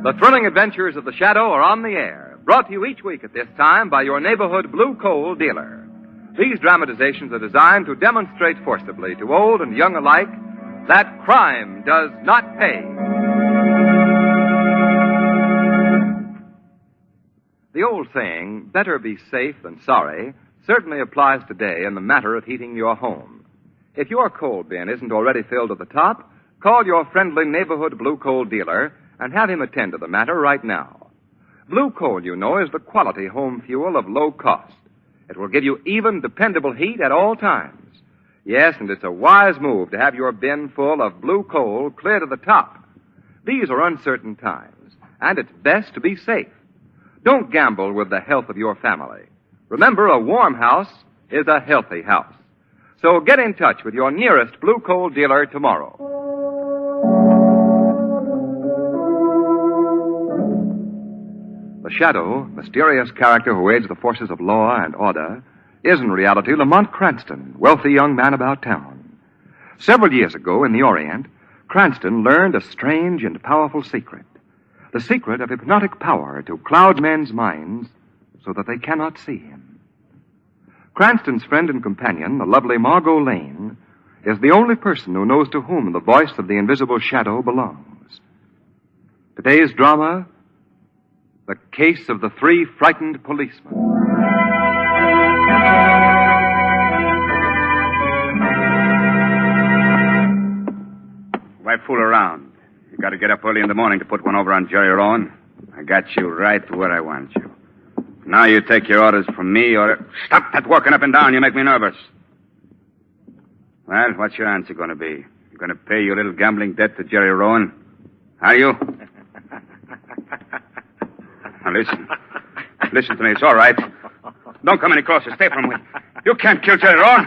The thrilling adventures of the Shadow are on the air, brought to you each week at this time by your neighborhood blue coal dealer. These dramatizations are designed to demonstrate forcibly to old and young alike that crime does not pay. The old saying, better be safe than sorry, certainly applies today in the matter of heating your home. If your coal bin isn't already filled to the top, call your friendly neighborhood blue coal dealer and have him attend to the matter right now. Blue coal, you know, is the quality home fuel of low cost. It will give you even, dependable heat at all times. Yes, and it's a wise move to have your bin full of blue coal clear to the top. These are uncertain times, and it's best to be safe. Don't gamble with the health of your family. Remember, a warm house is a healthy house. So get in touch with your nearest blue coal dealer tomorrow. The Shadow, mysterious character who aids the forces of law and order, is in reality Lamont Cranston, wealthy young man about town. Several years ago in the Orient, Cranston learned a strange and powerful secret. The secret of hypnotic power to cloud men's minds so that they cannot see him. Cranston's friend and companion, the lovely Margot Lane, is the only person who knows to whom the voice of the invisible Shadow belongs. Today's drama, The Case of the Three Frightened Policemen. Why fool around? You got to get up early in the morning to put one over on Jerry Rowan. I got you right where I want you. Now you take your orders from me or... Stop that walking up and down. You make me nervous. Well, what's your answer going to be? You going to pay your little gambling debt to Jerry Rowan? Are you? Now listen. Listen to me. It's all right. Don't come any closer. Stay from me. You can't kill Jerry Rowan.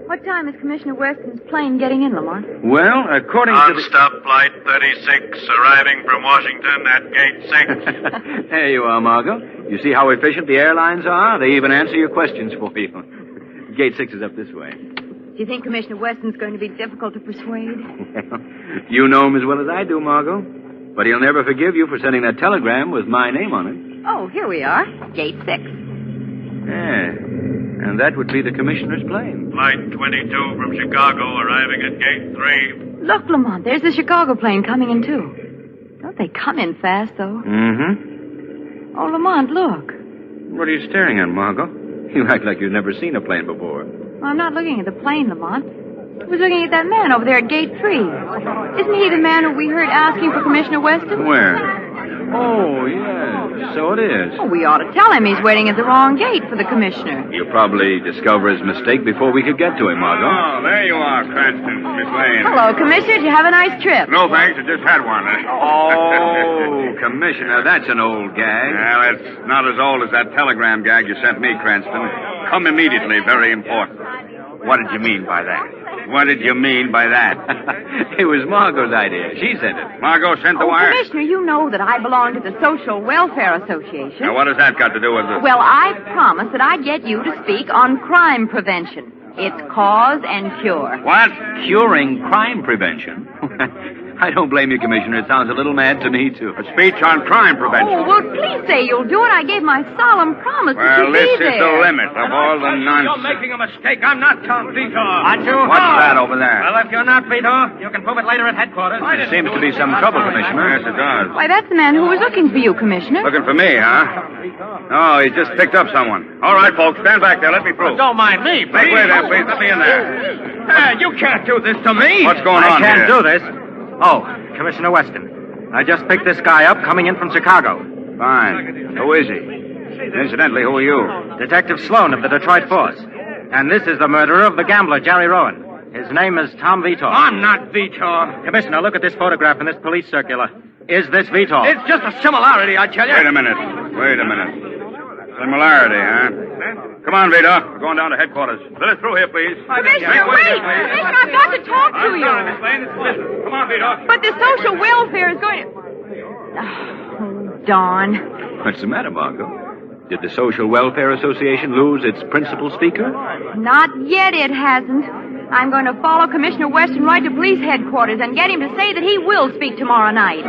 What time is Commissioner Weston's plane getting in, Lamont? Well, according to the... Non-stop flight 36, arriving from Washington at gate 6. There you are, Margot. You see how efficient the airlines are? They even answer your questions for you. Gate 6 is up this way. Do you think Commissioner Weston's going to be difficult to persuade? You know him as well as I do, Margot. But he'll never forgive you for sending that telegram with my name on it. Oh, here we are. Gate 6. Yeah. And that would be the commissioner's plane. Flight 22 from Chicago, arriving at gate 3. Look, Lamont, there's the Chicago plane coming in, too. Don't they come in fast, though? Mm-hmm. Oh, Lamont, look. What are you staring at, Margot? You act like you've never seen a plane before. Well, I'm not looking at the plane, Lamont. I was looking at that man over there at gate 3. Isn't he the man who we heard asking for Commissioner Weston? Where? Oh, yes, so it is. Oh, we ought to tell him he's waiting at the wrong gate for the commissioner. You'll probably discover his mistake before we could get to him, Margot. Oh, there you are, Cranston. Miss Lane. Hello, Commissioner. Did you have a nice trip? No, thanks. I just had one. Oh, Commissioner, that's an old gag. Well, it's not as old as that telegram gag you sent me, Cranston. Come immediately. Very important. What did you mean by that? What did you mean by that? It was Margot's idea. She sent it. Margot sent the wire? Commissioner, you know that I belong to the Social Welfare Association. Now, what has that got to do with this? Well, I promised that I'd get you to speak on crime prevention. It's cause and cure. What? Curing crime prevention? I don't blame you, Commissioner. It sounds a little mad to me, too. A speech on crime prevention. Oh, well, please say you'll do it. I gave my solemn promise that Well, you'd this be is there. the limit of all the nonsense. You're making a mistake. I'm not Tom Vitor. Aren't you? What's that over there? Well, if you're not Vitor, you can prove it later at headquarters. There seems to be some trouble, Commissioner. Yes, it does. Why, that's the man who was looking for you, Commissioner. Looking for me, huh? Oh, he just picked up someone. All right, folks, stand back there. Let me through. Don't mind me, please. Make way there, please. Let me in there. Hey, you can't do this to me. What's going on I can't here? do this. Oh, Commissioner Weston. I just picked this guy up coming in from Chicago. Fine. Who is he? Incidentally, who are you? Detective Sloan of the Detroit Force. And this is the murderer of the gambler, Jerry Rowan. His name is Tom Vitor. I'm not Vitor. Commissioner, look at this photograph in this police circular. Is this Vitor? It's just a similarity, I tell you. Wait a minute. Similarity, huh? Come on, Vito. We're going down to headquarters. Let us through here, please. Commissioner, wait! Commissioner, I've got to talk to you. Come on, Vito. But the social welfare is going to... Oh, Don. What's the matter, Margot? Did the Social Welfare Association lose its principal speaker? Not yet, it hasn't. I'm going to follow Commissioner Weston right to police headquarters and get him to say that he will speak tomorrow night.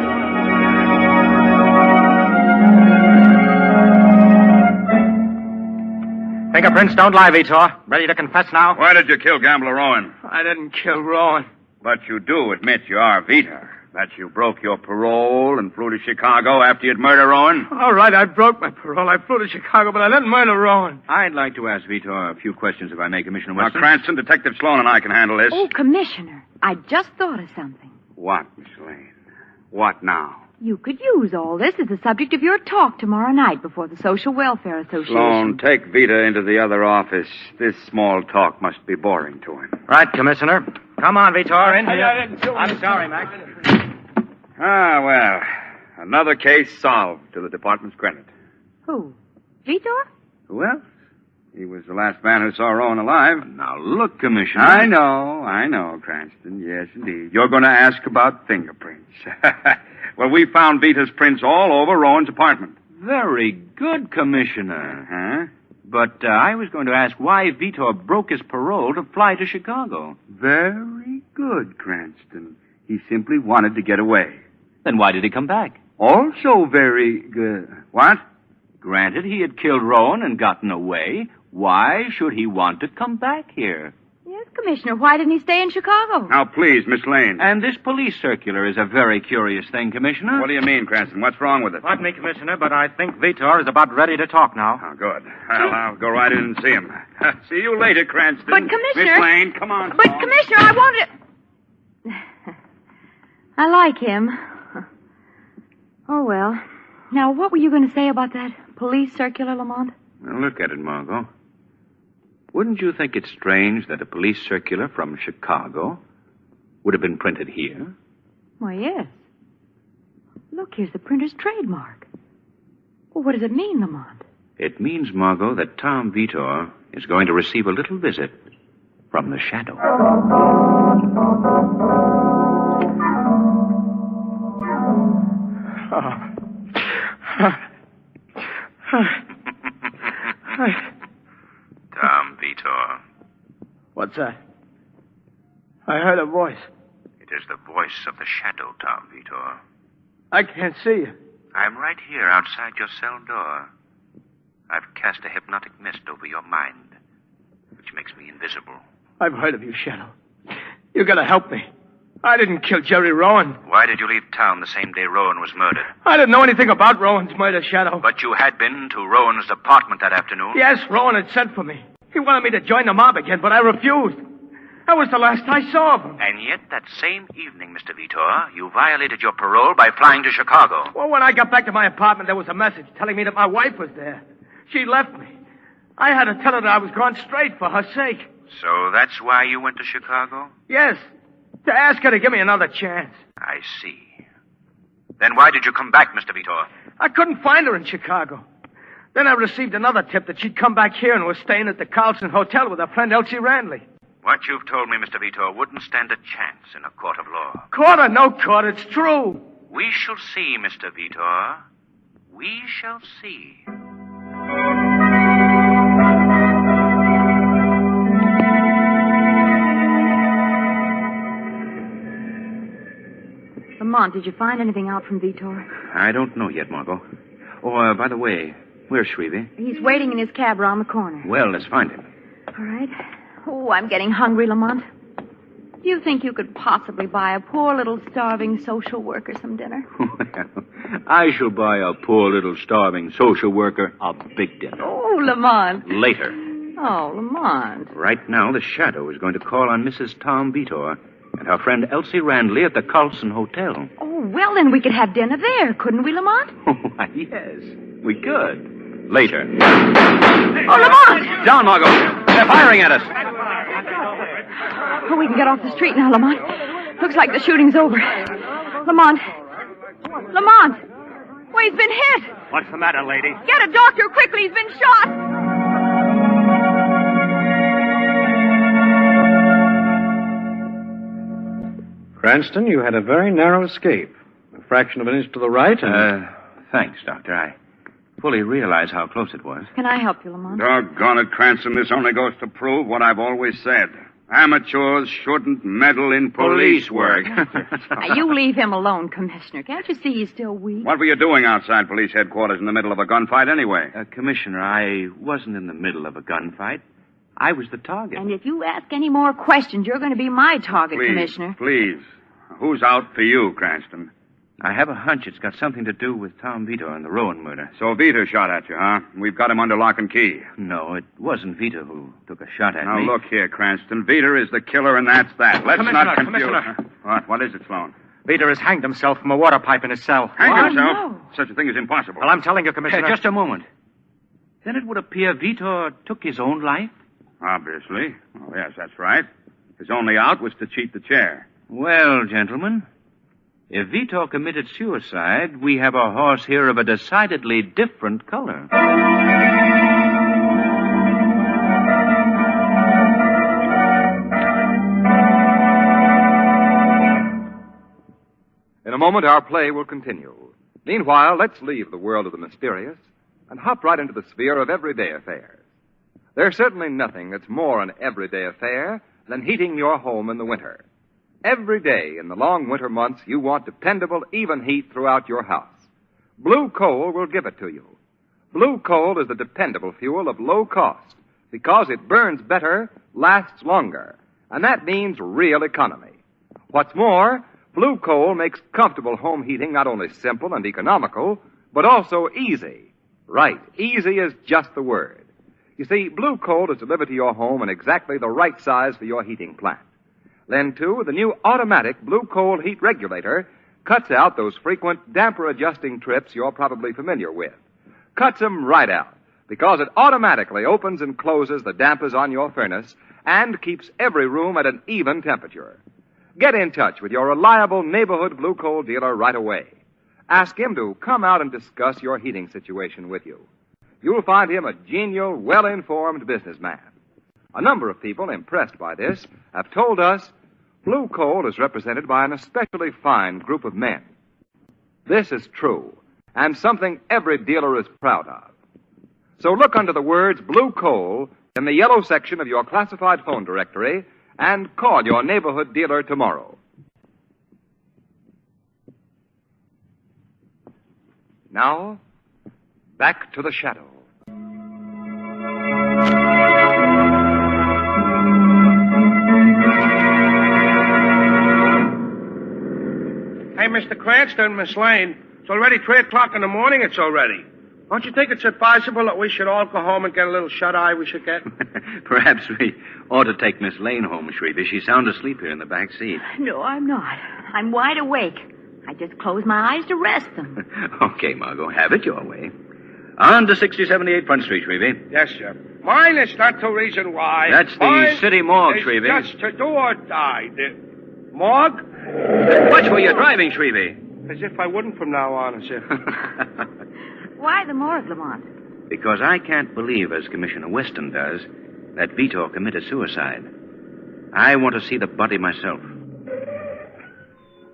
Fingerprints don't lie, Vitor. Ready to confess now? Why did you kill Gambler Rowan? I didn't kill Rowan. But you do admit you are Vito. That you broke your parole and flew to Chicago after you'd murdered Rowan? All right, I broke my parole. I flew to Chicago, but I didn't murder Rowan. I'd like to ask Vitor a few questions, if I may, Commissioner Now, Weston. Cranston, Detective Sloan and I can handle this. Oh, Commissioner, I just thought of something. What, Miss Lane? What now? You could use all this as the subject of your talk tomorrow night before the Social Welfare Association. Sloan, take Vita into the other office. This small talk must be boring to him. Right, Commissioner. Come on, Vitor, in here. I'm sorry, Max. Ah, well, another case solved to the department's credit. Who? Vitor? Who else? He was the last man who saw Rowan alive. Now, look, Commissioner. I know, Cranston. Yes, indeed. You're going to ask about fingerprints. Well, we found Vita's prints all over Rowan's apartment. Very good, Commissioner. Huh? But I was going to ask why Vitor broke his parole to fly to Chicago. Very good, Cranston. He simply wanted to get away. Then why did he come back? Also very good. What? Granted, he had killed Rowan and gotten away. Why should he want to come back here? Yes, Commissioner. Why didn't he stay in Chicago? Now, please, Miss Lane. And this police circular is a very curious thing, Commissioner. What do you mean, Cranston? What's wrong with it? Pardon me, Commissioner, but I think Vitor is about ready to talk now. Oh, good. Well, I'll go right in and see him. See you later, Cranston. But, Commissioner... Miss Lane, come on. But, Commissioner, I wanted to... I like him. Oh, well. Now, what were you going to say about that police circular, Lamont? Now, look at it, Margot. Wouldn't you think it strange that a police circular from Chicago would have been printed here? Why, yes. Look, here's the printer's trademark. Well, what does it mean, Lamont? It means, Margot, that Tom Vitor is going to receive a little visit from the shadow. Tom Vitor. What's that? I heard a voice. It is the voice of the shadow, Tom Vitor. I can't see you. I'm right here outside your cell door. I've cast a hypnotic mist over your mind, which makes me invisible. I've heard of you, Shadow. You gotta help me. I didn't kill Jerry Rowan. Why did you leave town the same day Rowan was murdered? I didn't know anything about Rowan's murder, Shadow. But you had been to Rowan's apartment that afternoon? Yes, Rowan had sent for me. He wanted me to join the mob again, but I refused. That was the last I saw of him. And yet, that same evening, Mr. Vitor, you violated your parole by flying to Chicago. Well, when I got back to my apartment, there was a message telling me that my wife was there. She left me. I had to tell her that I was gone straight for her sake. So that's why you went to Chicago? Yes, to ask her to give me another chance. I see. Then why did you come back, Mr. Vitor? I couldn't find her in Chicago. Then I received another tip that she'd come back here and was staying at the Carlson Hotel with her friend Elsie Randley. What you've told me, Mr. Vitor, wouldn't stand a chance in a court of law. Court or no court, it's true. We shall see, Mr. Vitor. We shall see. Lamont, did you find anything out from Vitor? I don't know yet, Margot. Oh, by the way, where's Shrevey? He's waiting in his cab around the corner. Well, let's find him. All right. Oh, I'm getting hungry, Lamont. Do you think you could possibly buy a poor little starving social worker some dinner? Well, I shall buy a poor little starving social worker a big dinner. Oh, Lamont. Later. Oh, Lamont. Right now, the Shadow is going to call on Mrs. Tom Vitor and her friend Elsie Randley at the Carlson Hotel. Oh, well, then we could have dinner there, couldn't we, Lamont? Oh, why, yes, we could. Later. Oh, Lamont! Down, Margot. They're firing at us. Oh, we can get off the street now, Lamont. Looks like the shooting's over. Lamont. Lamont! Well, he's been hit. What's the matter, lady? Get a doctor quickly. He's been shot. Cranston, you had a very narrow escape. A fraction of an inch to the right and... Thanks, Doctor. I fully realize how close it was. Can I help you, Lamont? Doggone it, Cranston. This only goes to prove what I've always said. Amateurs shouldn't meddle in police work. Now, you leave him alone, Commissioner. Can't you see he's still weak? What were you doing outside police headquarters in the middle of a gunfight anyway? Commissioner, I wasn't in the middle of a gunfight. I was the target. And if you ask any more questions, you're going to be my target, Please, Commissioner. please. Who's out for you, Cranston? I have a hunch it's got something to do with Tom Vito and the Rowan murder. So Vito shot at you, huh? We've got him under lock and key. No, it wasn't Vito who took a shot at Now, me. look here, Cranston. Vito is the killer, and that's that. Let's not confuse... Commissioner. What is it, Sloan? Vito has hanged himself from a water pipe in his cell. Hang What? himself? No. Such a thing is impossible. Well, I'm telling you, Commissioner. Just a moment. Then it would appear Vito took his own life? Obviously. Oh, yes, that's right. His only out was to cheat the chair. Well, gentlemen, if Vito committed suicide, we have a horse here of a decidedly different color. In a moment, our play will continue. Meanwhile, let's leave the world of the mysterious and hop right into the sphere of everyday affairs. There's certainly nothing that's more an everyday affair than heating your home in the winter. Every day in the long winter months, you want dependable, even heat throughout your house. Blue coal will give it to you. Blue coal is the dependable fuel of low cost because it burns better, lasts longer, and that means real economy. What's more, blue coal makes comfortable home heating not only simple and economical, but also easy. Right, easy is just the word. You see, blue coal is delivered to your home in exactly the right size for your heating plant. Then, too, the new automatic blue coal heat regulator cuts out those frequent damper-adjusting trips you're probably familiar with. Cuts them right out because it automatically opens and closes the dampers on your furnace and keeps every room at an even temperature. Get in touch with your reliable neighborhood blue coal dealer right away. Ask him to come out and discuss your heating situation with you. You'll find him a genial, well-informed businessman. A number of people impressed by this have told us blue coal is represented by an especially fine group of men. This is true, and something every dealer is proud of. So look under the words blue coal in the yellow section of your classified phone directory and call your neighborhood dealer tomorrow. Now, back to the Shadow. Hey, Mr. Cranston, Miss Lane. It's already 3 o'clock in the morning. It's already. Don't you think it's advisable that we should all go home and get a little shut-eye we should get? Perhaps we ought to take Miss Lane home, Shrevey. She's sound asleep here in the back seat. No, I'm not. I'm wide awake. I just closed my eyes to rest them. Okay, Margot, have it your way. On to 6078 Front Street, Shrevey. Yes, sir. Mine is not the reason why. That's the Mine city morgue, is Shrevey. just to do or die. The morgue? Watch where you're driving, Shrevey. As if I wouldn't from now on, as if. Why the morgue, Lamont? Because I can't believe, as Commissioner Weston does, that Vito committed suicide. I want to see the body myself.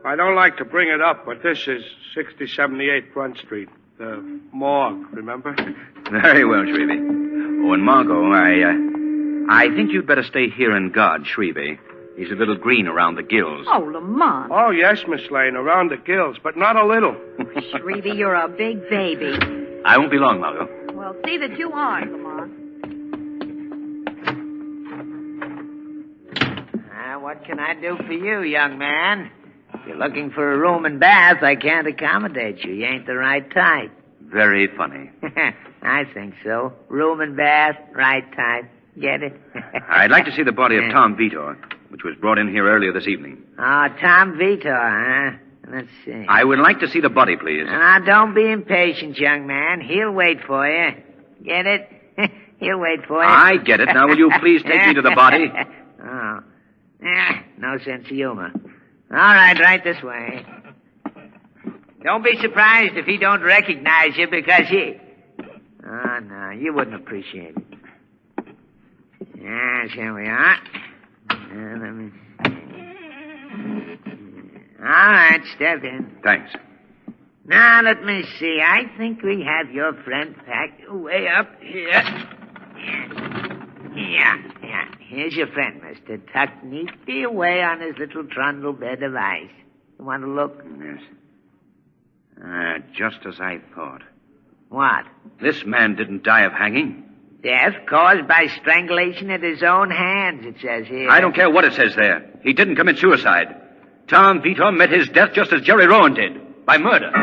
I don't like to bring it up, but this is 6078 Front Street. The morgue, remember? Very well, Shrevey. Oh, and Margot, I think you'd better stay here and guard Shrevey. He's a little green around the gills. Oh, Lamont. Oh, yes, Miss Lane, around the gills, but not a little. Shrevey, you're a big baby. I won't be long, Margot. Well, see that you aren't, Lamont. What can I do for you, young man? If you're looking for a room and bath, I can't accommodate you. You ain't the right type. Very funny. I think so. Room and bath, right type. Get it? I'd like to see the body of Tom Vitor, which was brought in here earlier this evening. Oh, Tom Vitor, huh? Let's see. I would like to see the body, please. Now, don't be impatient, young man. He'll wait for you. Get it? He'll wait for you. I get it. Now, will you please take me to the body? Oh. No sense of humor. All right this way. Don't be surprised if he don't recognize you because he... Oh, no, you wouldn't appreciate it. Yes, here we are. Let me see. All right, step in. Thanks. Now, let me see. I think we have your friend packed way up here. Yeah. Here's your friend, mister, tucked neatly away on his little trundle bed of ice. You want to look? Yes. Just as I thought. What? This man didn't die of hanging. Death caused by strangulation at his own hands, it says here. I don't care what it says there. He didn't commit suicide. Tom Vitor met his death just as Jerry Rowan did, by murder.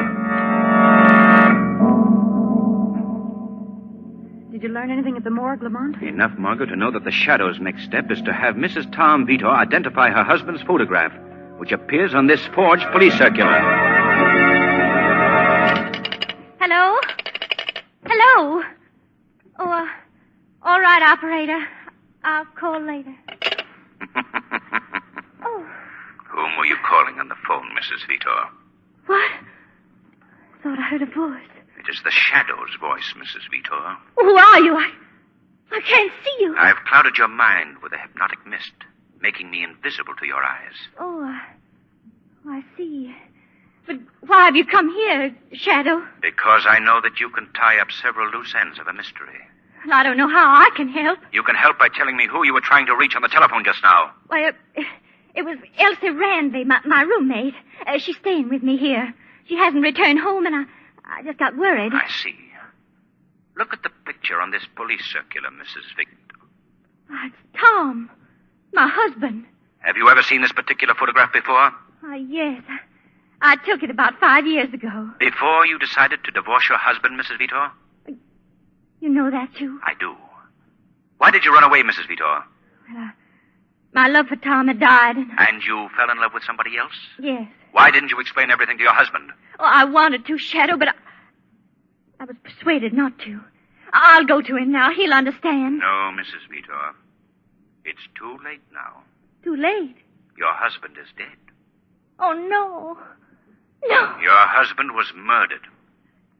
Did you learn anything at the morgue, Lamont? Enough, Margot, to know that the Shadow's next step is to have Mrs. Tom Vitor identify her husband's photograph, which appears on this forged police circular. Hello? Hello? Oh, all right, operator. I'll call later. Oh. Whom were you calling on the phone, Mrs. Vitor? What? Thought I heard a voice. It is the Shadow's voice, Mrs. Vitor. Who are you? I can't see you. I've clouded your mind with a hypnotic mist, making me invisible to your eyes. Oh, I see. But why have you come here, Shadow? Because I know that you can tie up several loose ends of a mystery. Well, I don't know how I can help. You can help by telling me who you were trying to reach on the telephone just now. Why, it was Elsie Randley, my roommate. She's staying with me here. She hasn't returned home, and I just got worried. I see. Look at the picture on this police circular, Mrs. Victor. Oh, it's Tom, my husband. Have you ever seen this particular photograph before? Yes. I took it about 5 years ago. Before you decided to divorce your husband, Mrs. Vitor? You know that, too? I do. Why did you run away, Mrs. Vitor? Well, my love for Tom had died. And you fell in love with somebody else? Yes. Why didn't you explain everything to your husband? Oh, I wanted to, Shadow, but I was persuaded not to. I'll go to him now. He'll understand. No, Mrs. Vitor. It's too late now. Too late? Your husband is dead. Oh, no. No. Your husband was murdered.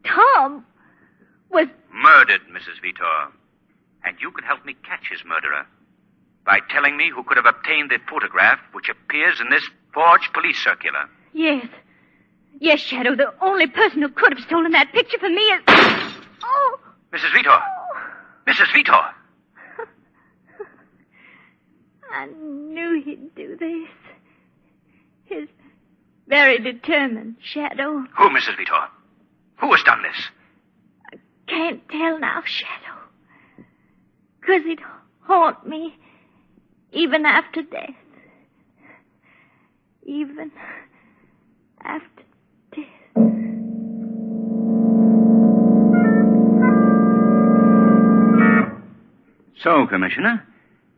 Tom was... Murdered, Mrs. Vitor. And you can help me catch his murderer by telling me who could have obtained the photograph which appears in this forged police circular. Yes. Yes, Shadow. The only person who could have stolen that picture from me is... Oh! Mrs. Vitor! Oh. Mrs. Vitor! I knew he'd do this. He's very determined, Shadow. Who, Mrs. Vitor? Who has done this? I can't tell now, Shadow. 'Cause it'd haunt me even after death. Even after death. So, Commissioner,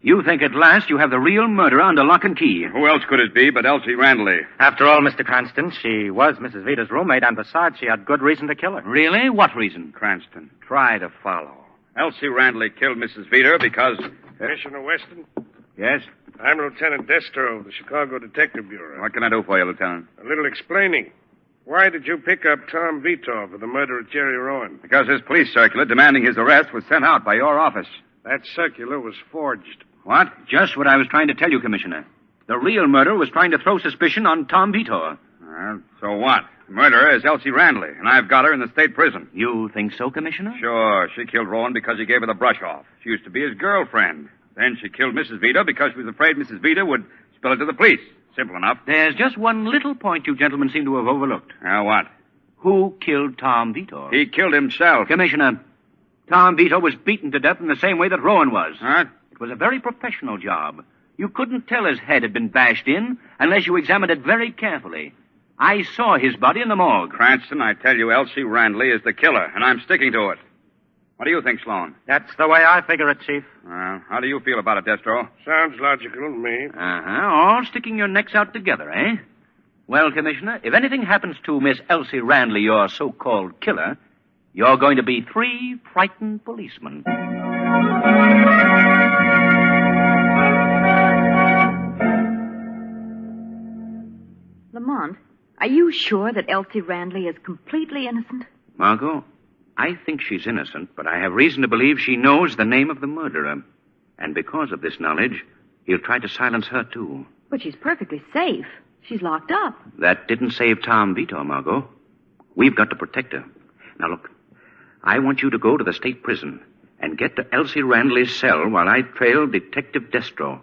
you think at last you have the real murderer under lock and key. Who else could it be but Elsie Randley? After all, Mr. Cranston, she was Mrs. Vita's roommate, and besides, she had good reason to kill her. Really? What reason? Cranston, try to follow. Elsie Randley killed Mrs. Vita because... Commissioner Weston? Yes? I'm Lieutenant Destro of the Chicago Detective Bureau. What can I do for you, Lieutenant? A little explaining. Why did you pick up Tom Vitor for the murder of Jerry Rowan? Because his police circular demanding his arrest was sent out by your office. That circular was forged. What? Just what I was trying to tell you, Commissioner. The real murderer was trying to throw suspicion on Tom Vitor. So what? The murderer is Elsie Randley, and I've got her in the state prison. You think so, Commissioner? Sure. She killed Rowan because he gave her the brush off. She used to be his girlfriend. Then she killed Mrs. Vita because she was afraid Mrs. Vita would Spill it to the police. Simple enough. There's just one little point you gentlemen seem to have overlooked. What? Who killed Tom Vitor? He killed himself. Commissioner, Tom Vitor was beaten to death in the same way that Rowan was. What? It was a very professional job. You couldn't tell his head had been bashed in unless you examined it very carefully. I saw his body in the morgue. Cranston, I tell you, Elsie Randley is the killer, and I'm sticking to it. What do you think, Sloan? That's the way I figure it, Chief. How do you feel about it, Destro? Sounds logical to me. All sticking your necks out together, eh? Well, Commissioner, if anything happens to Miss Elsie Randley, your so-called killer, you're going to be 3 frightened policemen. Lamont, are you sure that Elsie Randley is completely innocent? Margot, I think she's innocent, but I have reason to believe she knows the name of the murderer. And because of this knowledge, he'll try to silence her, too. But she's perfectly safe. She's locked up. That didn't save Tom Vitor, Margot. We've got to protect her. Now, look, I want you to go to the state prison and get to Elsie Randley's cell while I trail Detective Destro.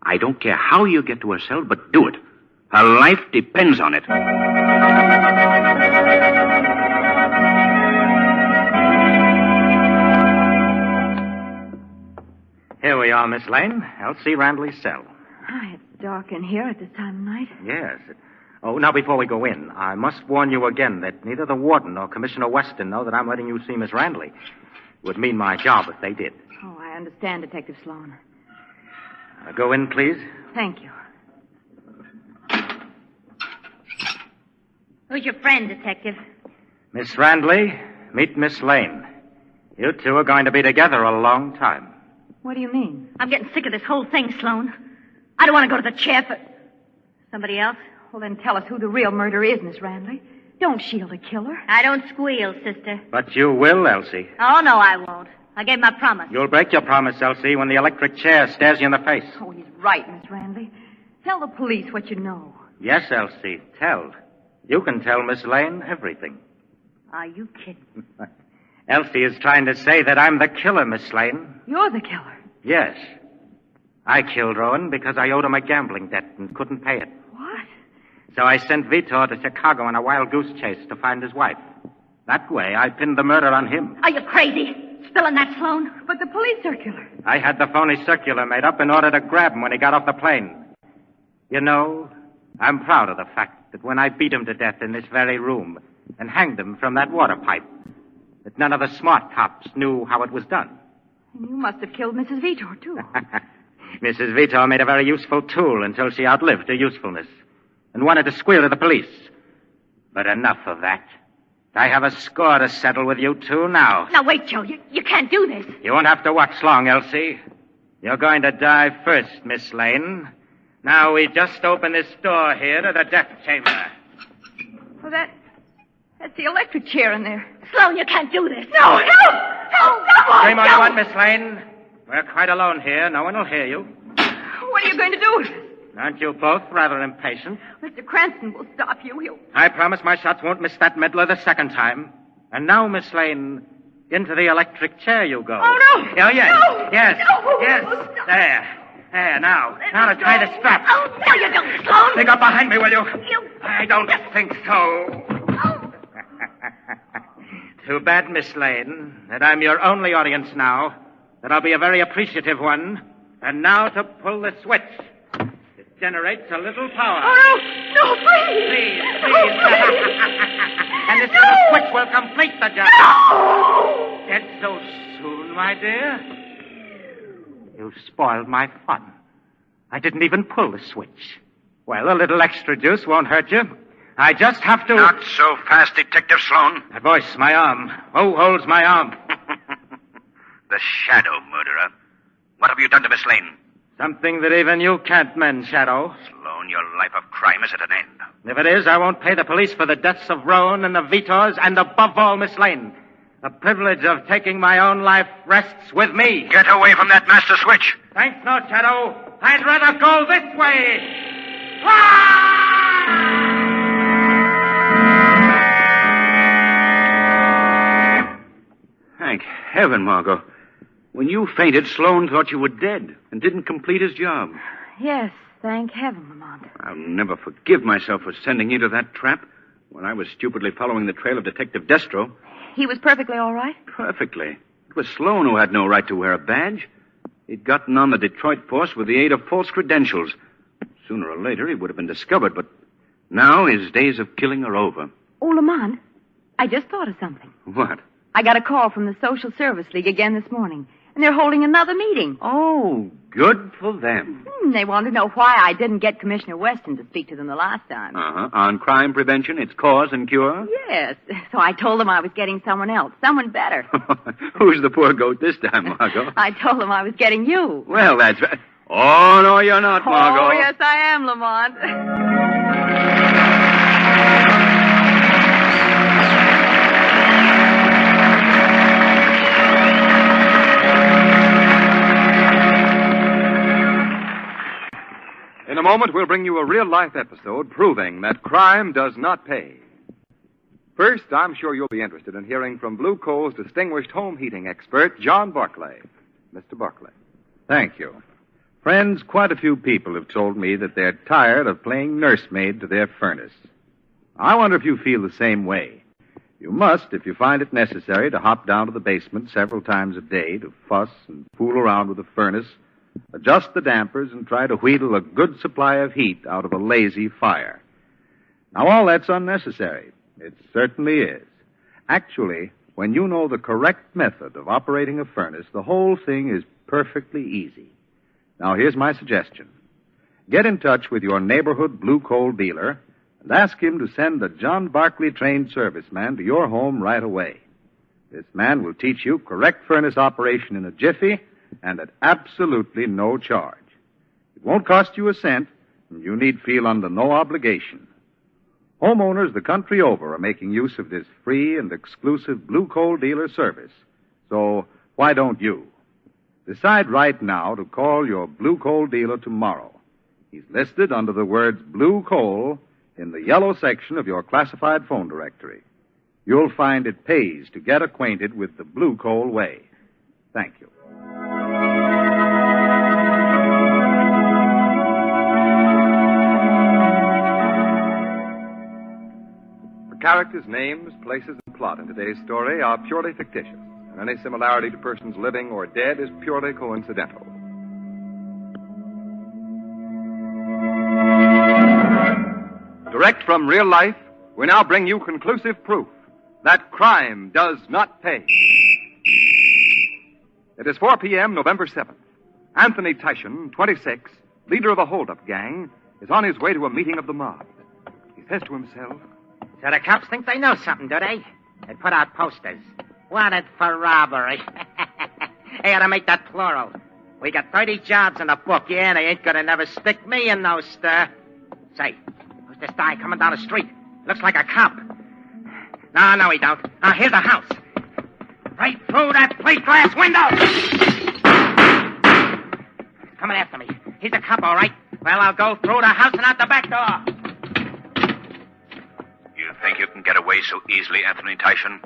I don't care how you get to her cell, but do it. Her life depends on it. Here we are, Miss Lane. Elsie Randley's cell. It's dark in here at this time of night. Yes. Oh, now, before we go in, I must warn you again that neither the warden nor Commissioner Weston know that I'm letting you see Miss Randley. It would mean my job if they did. Oh, I understand, Detective Sloan. Go in, please. Thank you. Who's your friend, Detective? Miss Randley, meet Miss Lane. You two are going to be together a long time. What do you mean? I'm getting sick of this whole thing, Sloan. I don't want to go to the chair for... Somebody else? Well, then tell us who the real murderer is, Miss Randley. Don't shield a killer. I don't squeal, sister. But you will, Elsie. Oh, no, I won't. I gave my promise. You'll break your promise, Elsie, when the electric chair stares you in the face. Oh, he's right, Miss Randley. Tell the police what you know. Yes, Elsie, tell. You can tell Miss Lane everything. Are you kidding? Elsie is trying to say that I'm the killer, Miss Lane. You're the killer. Yes. I killed Rowan because I owed him a gambling debt and couldn't pay it. What? So I sent Vitor to Chicago on a wild goose chase to find his wife. That way, I pinned the murder on him. Are you crazy? Spilling that, Sloan? But the police circular. I had the phony circular made up in order to grab him when he got off the plane. You know, I'm proud of the fact that when I beat him to death in this very room and hanged him from that water pipe, that none of the smart cops knew how it was done. And you must have killed Mrs. Vitor, too. Mrs. Vitor made a very useful tool until she outlived her usefulness and wanted to squeal to the police. But enough of that. I have a score to settle with you two now. Now, wait, Joe. You can't do this. You won't have to watch long, Elsie. You're going to die first, Miss Lane. Now, we just open this door here to the death chamber. Well, that's the electric chair in there. Sloan, you can't do this. No, help! Help! Someone! Scream all you want, Miss Lane. We're quite alone here. No one will hear you. What are you going to do? Aren't you both rather impatient? Mr. Cranston will stop you. He'll... I promise my shots won't miss that meddler the second time. And now, Miss Lane, into the electric chair you go. Oh, no! Oh, yes. No! Yes. No! Yes. Stop. There, now. Now to tie the strap. Oh, no, you don't, Sloan. Pick up behind me, will you? You... I don't think so. Oh. Too bad, Miss Lane, that I'm your only audience now. That I'll be a very appreciative one. And now to pull the switch. It generates a little power. Oh, no! No, please! Please. Oh, And this no! little switch will complete the job. No! Dead so soon, my dear? You spoiled my fun. I didn't even pull the switch. Well, a little extra juice won't hurt you. I just have to... Not so fast, Detective Sloan. My voice, my arm. Who holds my arm? The shadow murderer. What have you done to Miss Lane? Something that even you can't mend, Shadow. Sloan, your life of crime is at an end. If it is, I won't pay the police for the deaths of Rowan and the Vitors, and above all, Miss Lane. The privilege of taking my own life rests with me. Get away from that master switch. Thanks not, Shadow. I'd rather go this way. Thank heaven, Margot. When you fainted, Sloan thought you were dead and didn't complete his job. Yes, thank heaven, Lamont. I'll never forgive myself for sending you to that trap when I was stupidly following the trail of Detective Destro. He was perfectly all right? Perfectly. It was Sloan who had no right to wear a badge. He'd gotten on the Detroit force with the aid of false credentials. Sooner or later, he would have been discovered, but now his days of killing are over. Oh, Lamont, I just thought of something. What? I got a call from the Social Service League again this morning, and they're holding another meeting. Oh, good for them. They want to know why I didn't get Commissioner Weston to speak to them the last time. Uh-huh. On crime prevention, its cause and cure? Yes. So I told them I was getting someone else, someone better. Who's the poor goat this time, Margot? I told them I was getting you. Well, that's right. Oh, no, you're not, Margot. Oh, yes, I am, Lamont. In a moment, we'll bring you a real-life episode proving that crime does not pay. First, I'm sure you'll be interested in hearing from Blue Coal's distinguished home heating expert, John Barclay. Mr. Barclay. Thank you. Friends, quite a few people have told me that they're tired of playing nursemaid to their furnace. I wonder if you feel the same way. You must if you find it necessary to hop down to the basement several times a day to fuss and fool around with the furnace, adjust the dampers, and try to wheedle a good supply of heat out of a lazy fire. Now, all that's unnecessary. It certainly is. Actually, when you know the correct method of operating a furnace, the whole thing is perfectly easy. Now, here's my suggestion. Get in touch with your neighborhood Blue Coal dealer and ask him to send a John Barclay-trained serviceman to your home right away. This man will teach you correct furnace operation in a jiffy and at absolutely no charge. It won't cost you a cent, and you need feel under no obligation. Homeowners the country over are making use of this free and exclusive Blue Coal dealer service. So why don't you? Decide right now to call your Blue Coal dealer tomorrow. He's listed under the words Blue Coal in the yellow section of your classified phone directory. You'll find it pays to get acquainted with the Blue Coal way. Thank you. The characters, names, places, and plot in today's story are purely fictitious, and any similarity to persons living or dead is purely coincidental. Direct from real life, we now bring you conclusive proof that crime does not pay. It is 4 p.m., November 7th. Anthony Tyshan, 26, leader of a hold-up gang, is on his way to a meeting of the mob. He says to himself, So the cops think they know something, do they? They put out posters. Wanted for robbery. They ought to make that plural. We got 30 jobs in the book, yeah, and they ain't gonna never stick me in no stir. Say, who's this guy coming down the street? Looks like a cop. No, he don't. Now, here's the house. Right through that plate glass window. He's coming after me. He's a cop, all right. Well, I'll go through the house and out the back door. You think you can get away so easily, Anthony Tyshan?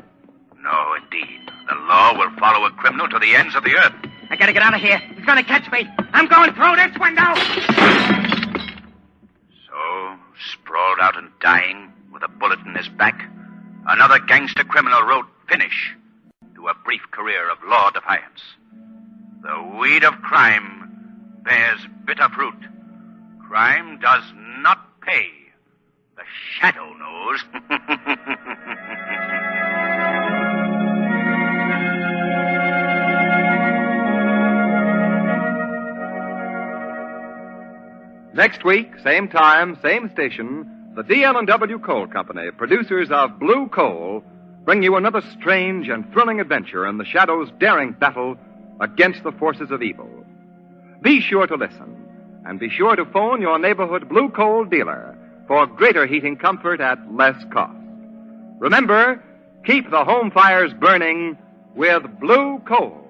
No, indeed. The law will follow a criminal to the ends of the earth. I gotta get out of here. He's gonna catch me. I'm going through this window. So, sprawled out and dying, with a bullet in his back, another gangster criminal wrote finish to a brief career of law defiance. The weed of crime bears bitter fruit. Crime does not pay. The shadow knows. next week, same time, same station, the DL&W Coal Company, producers of Blue Coal, bring you another strange and thrilling adventure in the Shadow's daring battle against the forces of evil. Be sure to listen, and be sure to phone your neighborhood Blue Coal dealer for greater heating comfort at less cost. Remember, keep the home fires burning with Blue Coal.